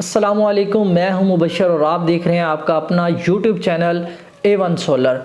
अस्सलामुअलैकुम, मैं हूं मुबशर और आप देख रहे हैं आपका अपना YouTube चैनल A1 सोलर।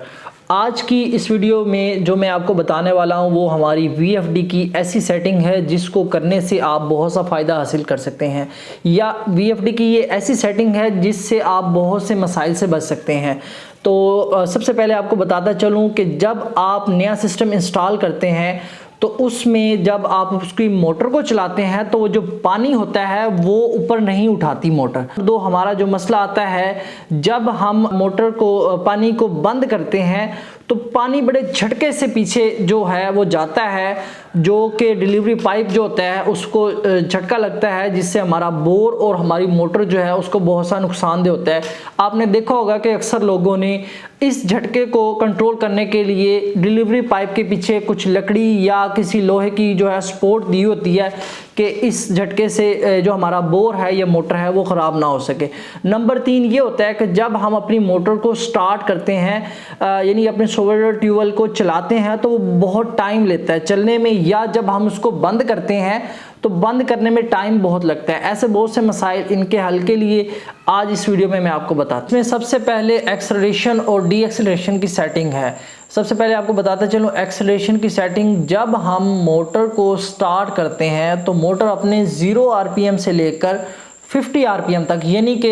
आज की इस वीडियो में जो मैं आपको बताने वाला हूं वो हमारी VFD की ऐसी सेटिंग है जिसको करने से आप बहुत सा फ़ायदा हासिल कर सकते हैं, या VFD की ये ऐसी सेटिंग है जिससे आप बहुत से मसाइल से बच सकते हैं। तो सबसे पहले आपको बताता चलूँ कि जब आप नया सिस्टम इंस्टॉल करते हैं तो उसमें जब आप उसकी मोटर को चलाते हैं तो वो जो पानी होता है वो ऊपर नहीं उठाती मोटर। दो हमारा जो मसला आता है, जब हम मोटर को पानी को बंद करते हैं तो पानी बड़े झटके से पीछे जो है वो जाता है, जो कि डिलीवरी पाइप जो होता है उसको झटका लगता है, जिससे हमारा बोर और हमारी मोटर जो है उसको बहुत सा नुकसानदेह होता है। आपने देखा होगा कि अक्सर लोगों ने इस झटके को कंट्रोल करने के लिए डिलीवरी पाइप के पीछे कुछ लकड़ी या किसी लोहे की जो है सपोर्ट दी होती है कि इस झटके से जो हमारा बोर है या मोटर है वो ख़राब ना हो सके। नंबर 3 ये होता है कि जब हम अपनी मोटर को स्टार्ट करते हैं, यानी अपने सोलर ट्यूबवेल को चलाते हैं, तो वो बहुत टाइम लेता है चलने में, या जब हम उसको बंद करते हैं तो बंद करने में टाइम बहुत लगता है। ऐसे बहुत से मसाइल, इनके हल के लिए आज इस वीडियो में मैं आपको बताता हूँ। इसमें सबसे पहले एक्सेलरेशन और डी एक्सेलरेशन की सेटिंग है। सबसे पहले आपको बताता चलूँ एक्सेलरेशन की सेटिंग। जब हम मोटर को स्टार्ट करते हैं तो मोटर अपने 0 RPM से लेकर 50 RPM तक, यानी कि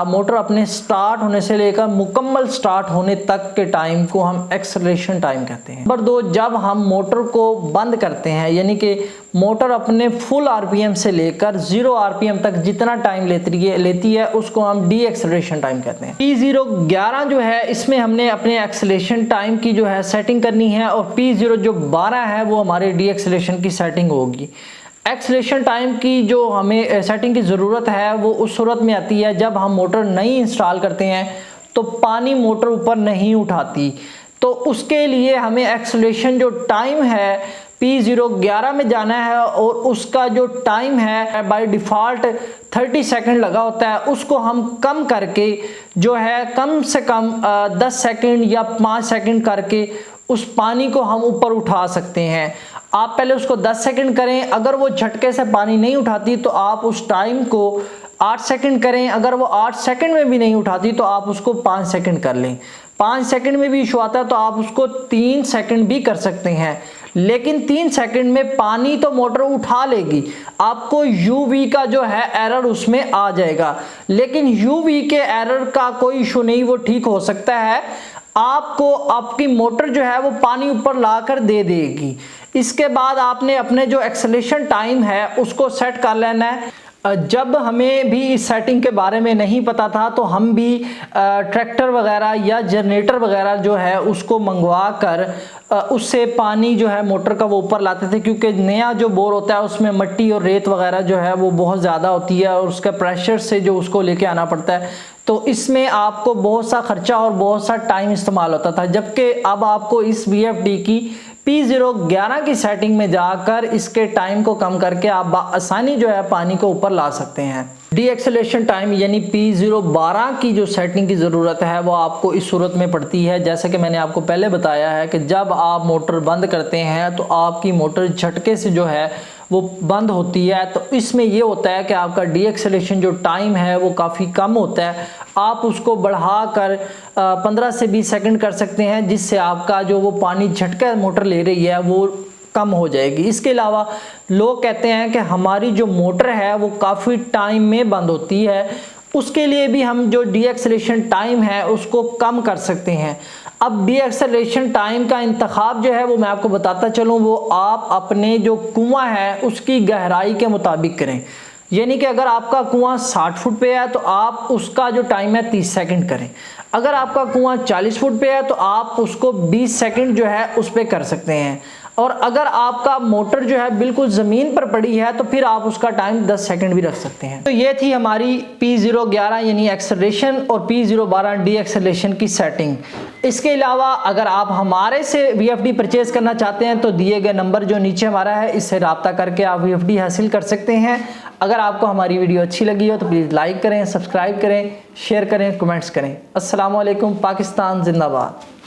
मोटर अपने स्टार्ट होने से लेकर मुकम्मल स्टार्ट होने तक के टाइम को हम एक्सेलरेशन टाइम कहते हैं। नंबर 2, जब हम मोटर को बंद करते हैं, यानी कि मोटर अपने फुल RPM से लेकर 0 RPM तक जितना टाइम लेती है उसको हम डी एक्सेलरेशन टाइम कहते हैं। P011 जो है, इसमें हमने अपने एक्सेलरेशन टाइम की जो है सेटिंग करनी है, और P0 जो 12 है वो हमारे डी एक्सेलरेशन की सेटिंग होगी। एक्सेलरेशन टाइम की जो हमें सेटिंग की ज़रूरत है वो उस सूरत में आती है जब हम मोटर नई इंस्टॉल करते हैं तो पानी मोटर ऊपर नहीं उठाती। तो उसके लिए हमें एक्सेलरेशन जो टाइम है P011 में जाना है, और उसका जो टाइम है बाय डिफ़ॉल्ट 30 सेकंड लगा होता है, उसको हम कम करके जो है कम से कम 10 सेकंड या 5 सेकंड करके उस पानी को हम ऊपर उठा सकते हैं। आप पहले उसको 10 सेकंड करें, अगर वो झटके से पानी नहीं उठाती तो आप उस टाइम को 8 सेकंड करें, अगर वो 8 सेकंड में भी नहीं उठाती तो आप उसको 5 सेकंड कर लें। 5 सेकंड में भी इशू आता है तो आप उसको 3 सेकंड भी कर सकते हैं, लेकिन 3 सेकंड में पानी तो मोटर उठा लेगी। आपको UV का जो है एरर उसमें आ जाएगा, लेकिन UV के एरर का कोई इशू नहीं, वो ठीक हो सकता है। आपको आपकी मोटर जो है वो पानी ऊपर लाकर दे देगी। इसके बाद आपने अपने जो एक्सेलरेशन टाइम है उसको सेट कर लेना है। जब हमें भी इस सेटिंग के बारे में नहीं पता था तो हम भी ट्रैक्टर वगैरह या जनरेटर वगैरह जो है उसको मंगवा कर उससे पानी जो है मोटर का वो ऊपर लाते थे, क्योंकि नया जो बोर होता है उसमें मिट्टी और रेत वगैरह जो है वो बहुत ज़्यादा होती है और उसका प्रेशर से जो उसको लेके आना पड़ता है, तो इसमें आपको बहुत सा खर्चा और बहुत सा टाइम इस्तेमाल होता था। जबकि अब आपको इस VFD की P011 की सेटिंग में जाकर इसके टाइम को कम करके आप आसानी जो है पानी को ऊपर ला सकते हैं। डी एक्सेलरेशन टाइम यानी P012 की जो सेटिंग की ज़रूरत है वो आपको इस सूरत में पड़ती है, जैसे कि मैंने आपको पहले बताया है कि जब आप मोटर बंद करते हैं तो आपकी मोटर झटके से जो है वो बंद होती है। तो इसमें ये होता है कि आपका डी एक्सेलरेशन जो टाइम है वो काफ़ी कम होता है। आप उसको बढ़ाकर 15 से 20 सेकंड कर सकते हैं, जिससे आपका जो वो पानी झटका मोटर ले रही है वो कम हो जाएगी। इसके अलावा लोग कहते हैं कि हमारी जो मोटर है वो काफ़ी टाइम में बंद होती है, उसके लिए भी हम जो डी एक्सेलरेशन टाइम है उसको कम कर सकते हैं। अब डी एक्सेलरेशन टाइम का इंतखाब जो है वो मैं आपको बताता चलूँ, वो आप अपने जो कुआं है उसकी गहराई के मुताबिक करें। यानी कि अगर आपका कुआं 60 फुट पे है तो आप उसका जो टाइम है 30 सेकंड करें। अगर आपका कुआं 40 फुट पे है तो आप उसको 20 सेकंड जो है उस पर कर सकते हैं। और अगर आपका मोटर जो है बिल्कुल ज़मीन पर पड़ी है तो फिर आप उसका टाइम 10 सेकंड भी रख सकते हैं। तो ये थी हमारी P011 यानी एक्सेलरेशन और P012 डी एक्सेलरेशन की सेटिंग। इसके अलावा अगर आप हमारे से VFD परचेज़ करना चाहते हैं तो दिए गए नंबर जो नीचे हमारा है इससे रब्ता करके आप VFD हासिल कर सकते हैं। अगर आपको हमारी वीडियो अच्छी लगी हो तो प्लीज़ लाइक करें, सब्सक्राइब करें, शेयर करें, कमेंट्स करें। अस्सलाम वालेकुम। पाकिस्तान जिंदाबाद।